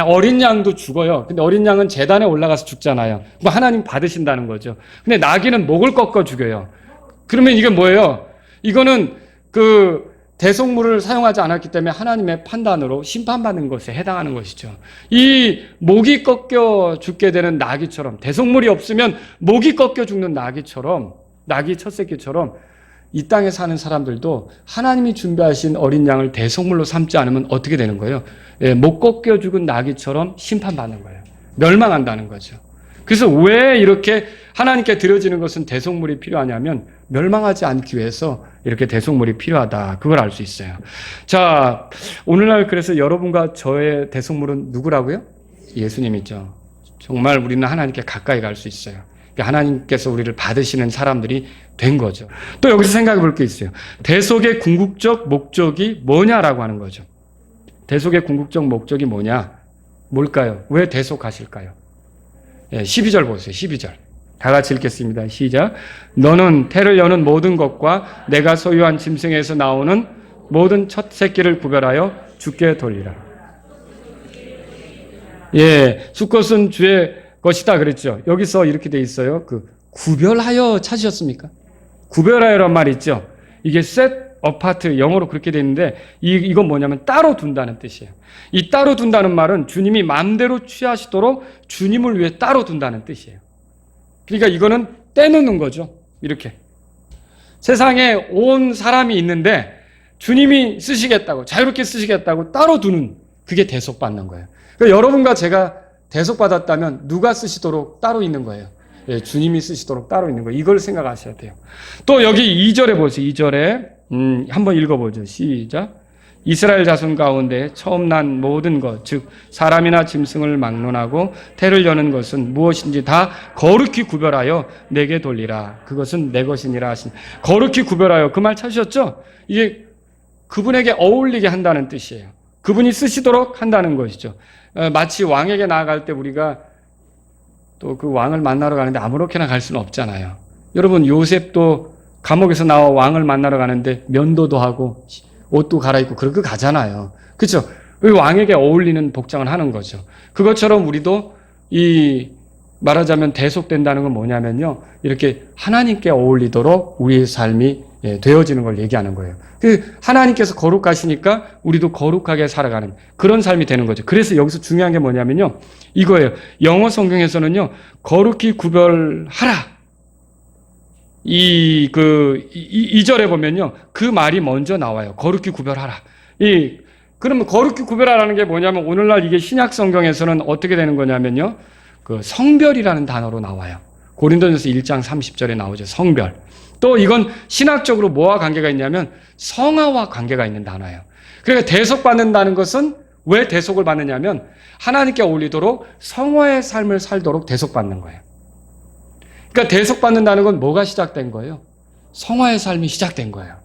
어린 양도 죽어요. 근데 어린 양은 제단에 올라가서 죽잖아요. 뭐 하나님 받으신다는 거죠. 근데 나귀는 목을 꺾어 죽여요. 그러면 이게 뭐예요? 이거는 대속물을 사용하지 않았기 때문에 하나님의 판단으로 심판받는 것에 해당하는 것이죠. 이 목이 꺾여 죽게 되는 나귀처럼, 대속물이 없으면 목이 꺾여 죽는 나귀처럼, 나귀 첫 새끼처럼 이 땅에 사는 사람들도 하나님이 준비하신 어린 양을 대속물로 삼지 않으면 어떻게 되는 거예요? 못 꺾여 죽은 나귀처럼 심판받는 거예요. 멸망한다는 거죠. 그래서 왜 이렇게 하나님께 드려지는 것은 대속물이 필요하냐면 멸망하지 않기 위해서 이렇게 대속물이 필요하다. 그걸 알 수 있어요. 자, 오늘날 그래서 여러분과 저의 대속물은 누구라고요? 예수님이죠. 정말 우리는 하나님께 가까이 갈 수 있어요. 하나님께서 우리를 받으시는 사람들이 된 거죠. 또 여기서 생각해 볼 게 있어요. 대속의 궁극적 목적이 뭐냐라고 하는 거죠. 대속의 궁극적 목적이 뭐냐? 뭘까요? 왜 대속하실까요? 12절 보세요. 12절. 다 같이 읽겠습니다. 시작. 너는 태를 여는 모든 것과 내가 소유한 짐승에서 나오는 모든 첫 새끼를 구별하여 주께 돌리라. 수컷은 주의 것이다 그랬죠. 여기서 이렇게 돼 있어요. 구별하여 찾으셨습니까? 구별하여란 말이 있죠. 이게 set apart, 영어로 그렇게 돼 있는데 이건 뭐냐면 따로 둔다는 뜻이에요. 이 따로 둔다는 말은 주님이 마음대로 취하시도록 주님을 위해 따로 둔다는 뜻이에요. 그러니까 이거는 떼놓는 거죠. 이렇게 세상에 온 사람이 있는데 주님이 쓰시겠다고, 자유롭게 쓰시겠다고 따로 두는, 그게 대속받는 거예요. 그러니까 여러분과 제가 대속받았다면 누가 쓰시도록 따로 있는 거예요? 주님이 쓰시도록 따로 있는 거예요. 이걸 생각하셔야 돼요. 또 여기 2절에 보세요. 2절에 한번 읽어보죠. 시작. 이스라엘 자손 가운데 처음 난 모든 것, 즉 사람이나 짐승을 막론하고 태를 여는 것은 무엇인지 다 거룩히 구별하여 내게 돌리라. 그것은 내 것이니라 하신. 거룩히 구별하여, 그 말 찾으셨죠? 이게 그분에게 어울리게 한다는 뜻이에요. 그분이 쓰시도록 한다는 것이죠. 마치 왕에게 나아갈 때 우리가 또 그 왕을 만나러 가는데 아무렇게나 갈 수는 없잖아요. 여러분, 요셉도 감옥에서 나와 왕을 만나러 가는데 면도도 하고 옷도 갈아입고 그렇게 가잖아요. 그렇죠? 왕에게 어울리는 복장을 하는 거죠. 그것처럼 우리도 말하자면 대속된다는 건 뭐냐면요, 이렇게 하나님께 어울리도록 우리의 삶이 되어지는 걸 얘기하는 거예요. 하나님께서 거룩하시니까 우리도 거룩하게 살아가는 그런 삶이 되는 거죠. 그래서 여기서 중요한 게 뭐냐면요, 이거예요. 영어 성경에서는요, 거룩히 구별하라. 이 절에 보면요, 그 말이 먼저 나와요. 거룩히 구별하라. 그러면 거룩히 구별하라는 게 뭐냐면, 오늘날 이게 신약 성경에서는 어떻게 되는 거냐면요, 그 성별이라는 단어로 나와요. 고린도전서 1장 30절에 나오죠. 성별. 또 이건 신학적으로 뭐와 관계가 있냐면 성화와 관계가 있는 단어예요. 그러니까 대속받는다는 것은 왜 대속을 받느냐면 하나님께 어울리도록 성화의 삶을 살도록 대속받는 거예요. 그러니까 대속받는다는 건 뭐가 시작된 거예요? 성화의 삶이 시작된 거예요.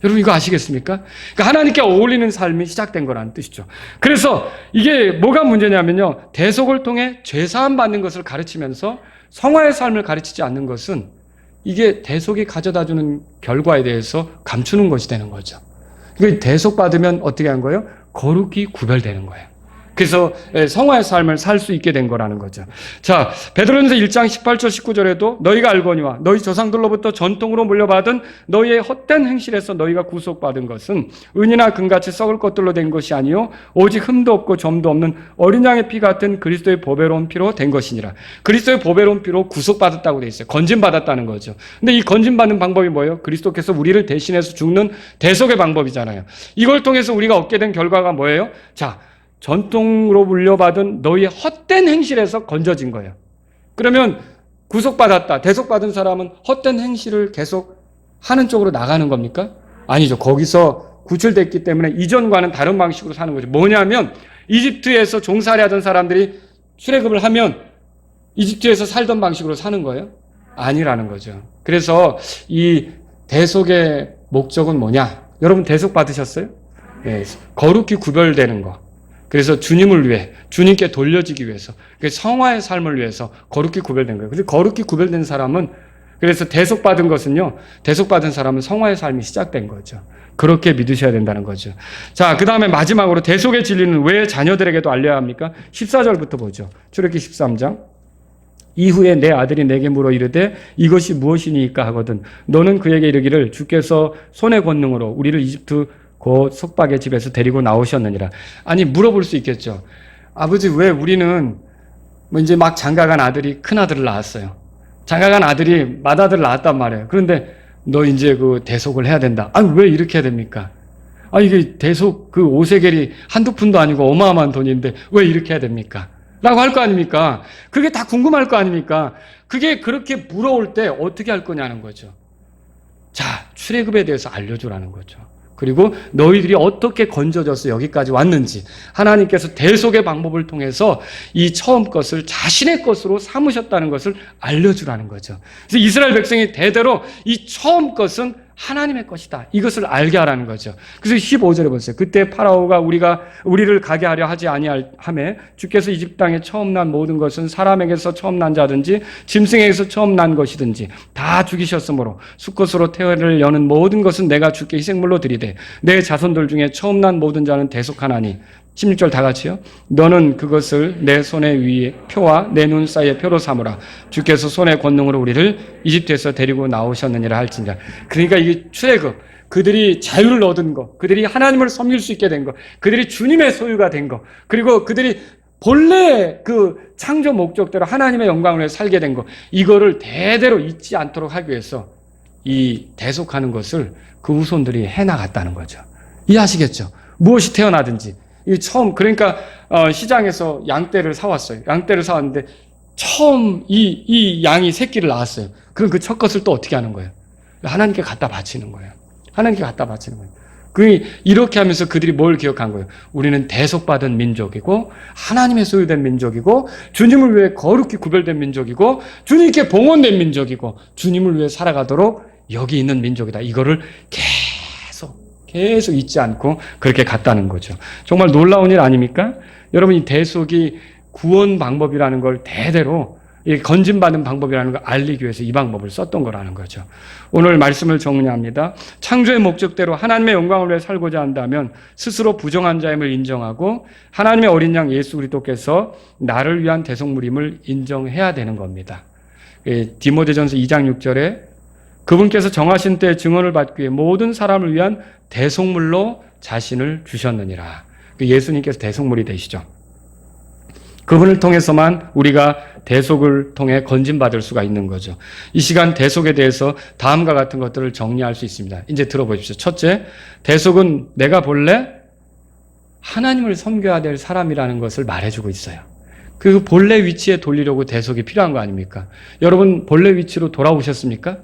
여러분, 이거 아시겠습니까? 그러니까 하나님께 어울리는 삶이 시작된 거라는 뜻이죠. 그래서 이게 뭐가 문제냐면요, 대속을 통해 죄사함 받는 것을 가르치면서 성화의 삶을 가르치지 않는 것은 이게 대속이 가져다주는 결과에 대해서 감추는 것이 되는 거죠. 그러니까 대속받으면 어떻게 한 거예요? 거룩히 구별되는 거예요. 그래서 성화의 삶을 살 수 있게 된 거라는 거죠. 자, 베드로전서 1장 18절 19절에도 너희가 알거니와 너희 조상들로부터 전통으로 물려받은 너희의 헛된 행실에서 너희가 구속받은 것은 은이나 금같이 썩을 것들로 된 것이 아니요 오직 흠도 없고 점도 없는 어린 양의 피 같은 그리스도의 보배로운 피로 된 것이니라. 그리스도의 보배로운 피로 구속받았다고 돼 있어요. 건진받았다는 거죠. 근데 이 건진받는 방법이 뭐예요? 그리스도께서 우리를 대신해서 죽는 대속의 방법이잖아요. 이걸 통해서 우리가 얻게 된 결과가 뭐예요? 자, 전통으로 물려받은 너희의 헛된 행실에서 건져진 거예요. 그러면 구속받았다, 대속받은 사람은 헛된 행실을 계속 하는 쪽으로 나가는 겁니까? 아니죠. 거기서 구출됐기 때문에 이전과는 다른 방식으로 사는 거죠. 뭐냐면 이집트에서 종살이 하던 사람들이 출애굽을 하면 이집트에서 살던 방식으로 사는 거예요? 아니라는 거죠. 그래서 이 대속의 목적은 뭐냐? 여러분, 대속 받으셨어요? 네, 거룩히 구별되는 거. 그래서 주님을 위해, 주님께 돌려지기 위해서, 성화의 삶을 위해서 거룩히 구별된 거예요. 근데 거룩히 구별된 사람은, 그래서 대속받은 것은요, 대속받은 사람은 성화의 삶이 시작된 거죠. 그렇게 믿으셔야 된다는 거죠. 자, 그 다음에 마지막으로 대속의 진리는 왜 자녀들에게도 알려야 합니까? 14절부터 보죠. 출애굽기 13장. 이후에 내 아들이 내게 물어 이르되 이것이 무엇이니까 하거든 너는 그에게 이르기를 주께서 손의 권능으로 우리를 이집트 곧 속박의 집에서 데리고 나오셨느니라. 아니, 물어볼 수 있겠죠. 아버지, 왜 우리는 이제 막 장가간 아들이 큰 아들을 낳았어요. 장가간 아들이 맏아들을 낳았단 말이에요. 그런데 너 이제 그 대속을 해야 된다. 아니, 왜 이렇게 해야 됩니까? 아, 이게 대속 그 오세겔이 한두 푼도 아니고 어마어마한 돈인데 왜 이렇게 해야 됩니까? 라고 할 거 아닙니까? 그게 다 궁금할 거 아닙니까? 그게 그렇게 물어올 때 어떻게 할 거냐는 거죠. 자, 출애굽에 대해서 알려주라는 거죠. 그리고 너희들이 어떻게 건져져서 여기까지 왔는지 하나님께서 대속의 방법을 통해서 이 처음 것을 자신의 것으로 삼으셨다는 것을 알려주라는 거죠. 그래서 이스라엘 백성이 대대로 이 처음 것은 하나님의 것이다, 이것을 알게 하라는 거죠. 그래서 15절에 보세요. 그때 파라오가 우리를 가게 하려 하지 아니하매 주께서 이집트 땅에 처음 난 모든 것은 사람에게서 처음 난 자든지 짐승에게서 처음 난 것이든지 다 죽이셨으므로 수컷으로 태를 여는 모든 것은 내가 주께 희생물로 드리되 내 자손들 중에 처음 난 모든 자는 대속하나니. 16절 다 같이요. 너는 그것을 내 손의 위에 표와 내 눈 사이의 표로 삼으라. 주께서 손의 권능으로 우리를 이집트에서 데리고 나오셨느니라 할지니라. 그러니까 이게 출애굽, 그들이 자유를 얻은 것, 그들이 하나님을 섬길 수 있게 된 것, 그들이 주님의 소유가 된 것, 그리고 그들이 본래 그 창조 목적대로 하나님의 영광을 위해 살게 된 것, 이거를 대대로 잊지 않도록 하기 위해서 이 대속하는 것을 그 후손들이 해나갔다는 거죠. 이해하시겠죠? 무엇이 태어나든지. 이 처음, 그러니까 시장에서 양떼를 사왔어요. 양떼를 사왔는데 처음 이 양이 새끼를 낳았어요. 그럼 그 첫 것을 또 어떻게 하는 거예요? 하나님께 갖다 바치는 거예요. 하나님께 갖다 바치는 거예요. 이렇게 하면서 그들이 뭘 기억한 거예요? 우리는 대속받은 민족이고 하나님의 소유된 민족이고 주님을 위해 거룩히 구별된 민족이고 주님께 봉헌된 민족이고 주님을 위해 살아가도록 여기 있는 민족이다. 이거를 계속 잊지 않고 그렇게 갔다는 거죠. 정말 놀라운 일 아닙니까? 여러분, 이 대속이 구원 방법이라는 걸 대대로 건진받는 방법이라는 걸 알리기 위해서 이 방법을 썼던 거라는 거죠. 오늘 말씀을 정리합니다. 창조의 목적대로 하나님의 영광을 위해 살고자 한다면 스스로 부정한 자임을 인정하고 하나님의 어린 양 예수 그리스도께서 나를 위한 대속물임을 인정해야 되는 겁니다. 디모데전서 2장 6절에 그분께서 정하신 때 증언을 받기 위해 모든 사람을 위한 대속물로 자신을 주셨느니라. 예수님께서 대속물이 되시죠. 그분을 통해서만 우리가 대속을 통해 건진받을 수가 있는 거죠. 이 시간 대속에 대해서 다음과 같은 것들을 정리할 수 있습니다. 이제 들어보십시오. 첫째, 대속은 내가 본래 하나님을 섬겨야 될 사람이라는 것을 말해주고 있어요. 그 본래 위치에 돌리려고 대속이 필요한 거 아닙니까? 여러분, 본래 위치로 돌아오셨습니까?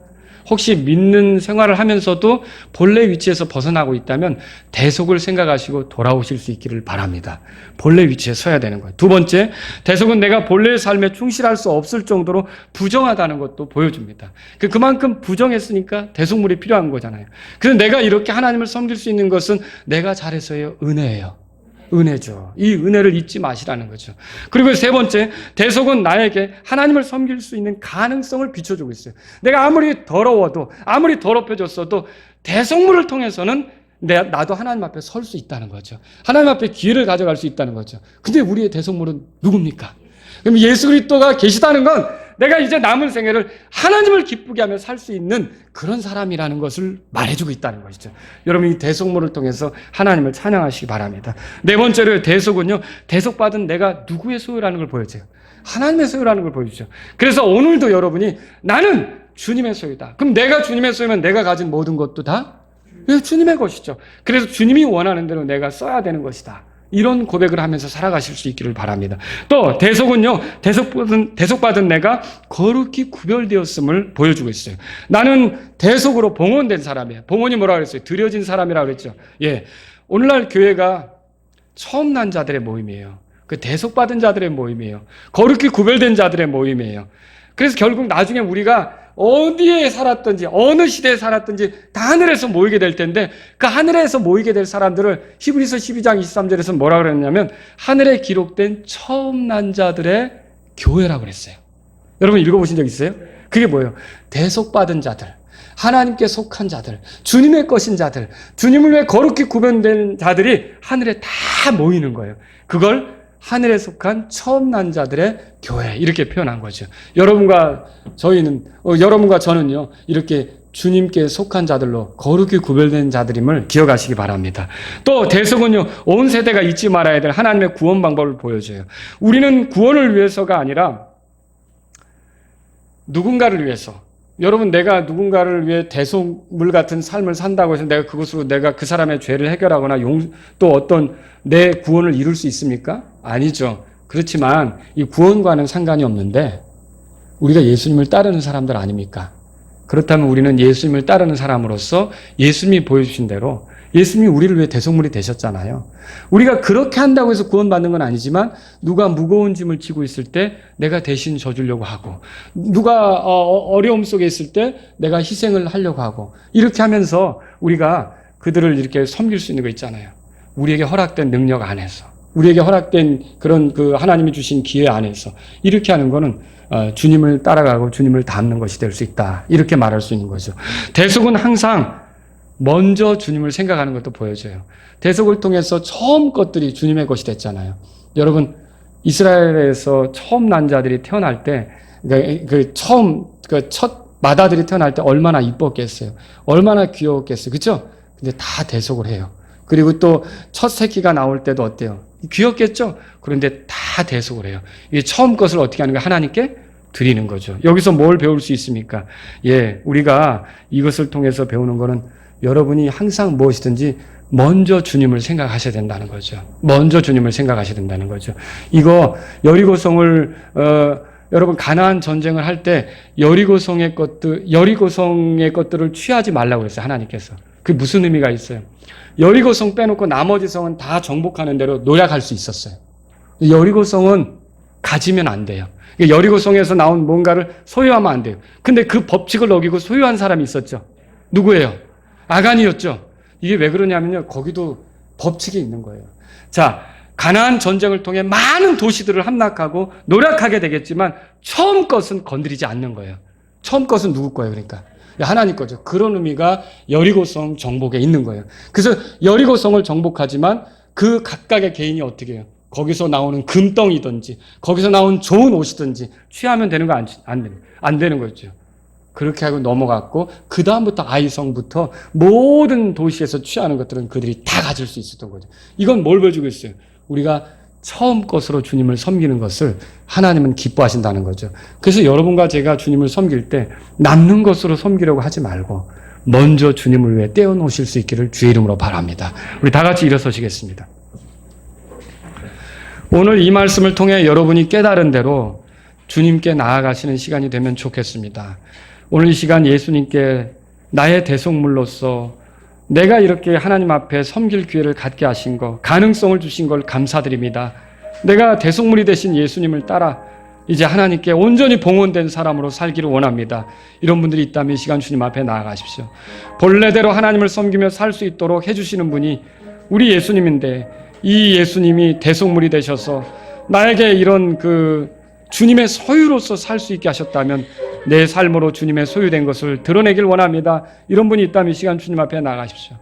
혹시 믿는 생활을 하면서도 본래 위치에서 벗어나고 있다면 대속을 생각하시고 돌아오실 수 있기를 바랍니다. 본래 위치에 서야 되는 거예요. 두 번째, 대속은 내가 본래의 삶에 충실할 수 없을 정도로 부정하다는 것도 보여줍니다. 그만큼 부정했으니까 대속물이 필요한 거잖아요. 그래서 내가 이렇게 하나님을 섬길 수 있는 것은 내가 잘해서요, 은혜예요. 은혜죠. 이 은혜를 잊지 마시라는 거죠. 그리고 세 번째, 대속은 나에게 하나님을 섬길 수 있는 가능성을 비춰주고 있어요. 내가 아무리 더러워도, 아무리 더럽혀졌어도 대속물을 통해서는 나도 하나님 앞에 설 수 있다는 거죠. 하나님 앞에 기회를 가져갈 수 있다는 거죠. 근데 우리의 대속물은 누굽니까? 그럼 예수 그리스도가 계시다는 건 내가 이제 남은 생애를 하나님을 기쁘게 하며 살 수 있는 그런 사람이라는 것을 말해주고 있다는 것이죠. 여러분, 이 대속물을 통해서 하나님을 찬양하시기 바랍니다. 네 번째로 대속은요, 대속받은 내가 누구의 소유라는 걸 보여줘요. 하나님의 소유라는 걸 보여주죠. 그래서 오늘도 여러분이 나는 주님의 소유다. 그럼 내가 주님의 소유면 내가 가진 모든 것도 다 주님의 것이죠. 그래서 주님이 원하는 대로 내가 써야 되는 것이다. 이런 고백을 하면서 살아가실 수 있기를 바랍니다. 또 대속은요, 대속받은 내가 거룩히 구별되었음을 보여주고 있어요. 나는 대속으로 봉헌된 사람이에요. 봉헌이 뭐라고 그랬어요? 드려진 사람이라고 그랬죠. 예, 오늘날 교회가 처음 난 자들의 모임이에요. 그 대속받은 자들의 모임이에요. 거룩히 구별된 자들의 모임이에요. 그래서 결국 나중에 우리가 어디에 살았든지 어느 시대에 살았든지 다 하늘에서 모이게 될 텐데 그 하늘에서 모이게 될 사람들을 히브리서 12장 23절에서 뭐라고 그랬냐면 하늘에 기록된 처음 난 자들의 교회라고 그랬어요. 여러분 읽어보신 적 있어요? 그게 뭐예요? 대속받은 자들, 하나님께 속한 자들, 주님의 것인 자들, 주님을 위해 거룩히 구별된 자들이 하늘에 다 모이는 거예요. 그걸 하늘에 속한 처음 난 자들의 교회, 이렇게 표현한 거죠. 여러분과 저는요, 이렇게 주님께 속한 자들로 거룩히 구별된 자들임을 기억하시기 바랍니다. 또 대속은요, 온 세대가 잊지 말아야 될 하나님의 구원 방법을 보여줘요. 우리는 구원을 위해서가 아니라 누군가를 위해서, 여러분, 내가 누군가를 위해 대속물 같은 삶을 산다고 해서 내가 그것으로 내가 그 사람의 죄를 해결하거나 또 어떤 내 구원을 이룰 수 있습니까? 아니죠. 그렇지만 이 구원과는 상관이 없는데 우리가 예수님을 따르는 사람들 아닙니까? 그렇다면 우리는 예수님을 따르는 사람으로서 예수님이 보여주신 대로 예수님이 우리를 위해 대속물이 되셨잖아요. 우리가 그렇게 한다고 해서 구원받는 건 아니지만 누가 무거운 짐을 지고 있을 때 내가 대신 져주려고 하고 누가 어려움 속에 있을 때 내가 희생을 하려고 하고 이렇게 하면서 우리가 그들을 이렇게 섬길 수 있는 거 있잖아요. 우리에게 허락된 능력 안에서, 우리에게 허락된 그런 그 하나님이 주신 기회 안에서 이렇게 하는 거는 주님을 따라가고 주님을 닮는 것이 될 수 있다. 이렇게 말할 수 있는 거죠. 대속은 항상 먼저 주님을 생각하는 것도 보여줘요. 대속을 통해서 처음 것들이 주님의 것이 됐잖아요. 여러분, 이스라엘에서 처음 난 자들이 태어날 때, 첫 마다들이 태어날 때 얼마나 이뻤겠어요. 얼마나 귀여웠겠어요. 그렇죠? 근데 다 대속을 해요. 그리고 또 첫 새끼가 나올 때도 어때요? 귀엽겠죠? 그런데 다 대속을 해요. 이게 처음 것을 어떻게 하는 거예요? 하나님께 드리는 거죠. 여기서 뭘 배울 수 있습니까? 예, 우리가 이것을 통해서 배우는 거는 여러분이 항상 무엇이든지 먼저 주님을 생각하셔야 된다는 거죠. 먼저 주님을 생각하셔야 된다는 거죠. 이거 여리고성을 여러분 가나안 전쟁을 할 때 여리고성의 것들을 취하지 말라고 그랬어요. 하나님께서. 그게 무슨 의미가 있어요? 여리고성 빼놓고 나머지 성은 다 정복하는 대로 노력할 수 있었어요. 여리고성은 가지면 안 돼요. 여리고성에서 나온 뭔가를 소유하면 안 돼요. 근데 그 법칙을 어기고 소유한 사람이 있었죠. 누구예요? 아간이었죠. 이게 왜 그러냐면요. 거기도 법칙이 있는 거예요. 자, 가나안 전쟁을 통해 많은 도시들을 함락하고 노력하게 되겠지만 처음 것은 건드리지 않는 거예요. 처음 것은 누구 거예요? 그러니까 하나님 거죠. 그런 의미가 여리고성 정복에 있는 거예요. 그래서 여리고성을 정복하지만 그 각각의 개인이 어떻게 해요? 거기서 나오는 금덩이든지 거기서 나온 좋은 옷이든지 취하면 되는 거 안 되는 거죠. 그렇게 하고 넘어갔고 그 다음부터 아이성부터 모든 도시에서 취하는 것들은 그들이 다 가질 수 있었던 거죠. 이건 뭘 보여주고 있어요? 우리가 처음 것으로 주님을 섬기는 것을 하나님은 기뻐하신다는 거죠. 그래서 여러분과 제가 주님을 섬길 때 남는 것으로 섬기려고 하지 말고 먼저 주님을 위해 떼어놓으실 수 있기를 주의 이름으로 바랍니다. 우리 다 같이 일어서시겠습니다. 오늘 이 말씀을 통해 여러분이 깨달은 대로 주님께 나아가시는 시간이 되면 좋겠습니다. 오늘 이 시간 예수님께 나의 대속물로서 내가 이렇게 하나님 앞에 섬길 기회를 갖게 하신 것, 가능성을 주신 걸 감사드립니다. 내가 대속물이 되신 예수님을 따라 이제 하나님께 온전히 봉헌된 사람으로 살기를 원합니다. 이런 분들이 있다면 이 시간 주님 앞에 나아가십시오. 본래대로 하나님을 섬기며 살 수 있도록 해주시는 분이 우리 예수님인데 이 예수님이 대속물이 되셔서 나에게 이런 주님의 소유로서 살 수 있게 하셨다면 내 삶으로 주님의 소유된 것을 드러내길 원합니다. 이런 분이 있다면 이 시간 주님 앞에 나가십시오.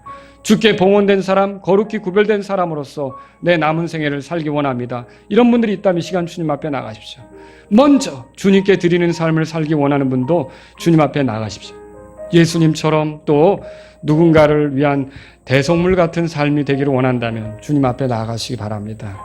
주께 봉헌된 사람, 거룩히 구별된 사람으로서 내 남은 생애를 살기 원합니다. 이런 분들이 있다면 이 시간 주님 앞에 나가십시오. 먼저 주님께 드리는 삶을 살기 원하는 분도 주님 앞에 나가십시오. 예수님처럼 또 누군가를 위한 대속물 같은 삶이 되기를 원한다면 주님 앞에 나가시기 바랍니다.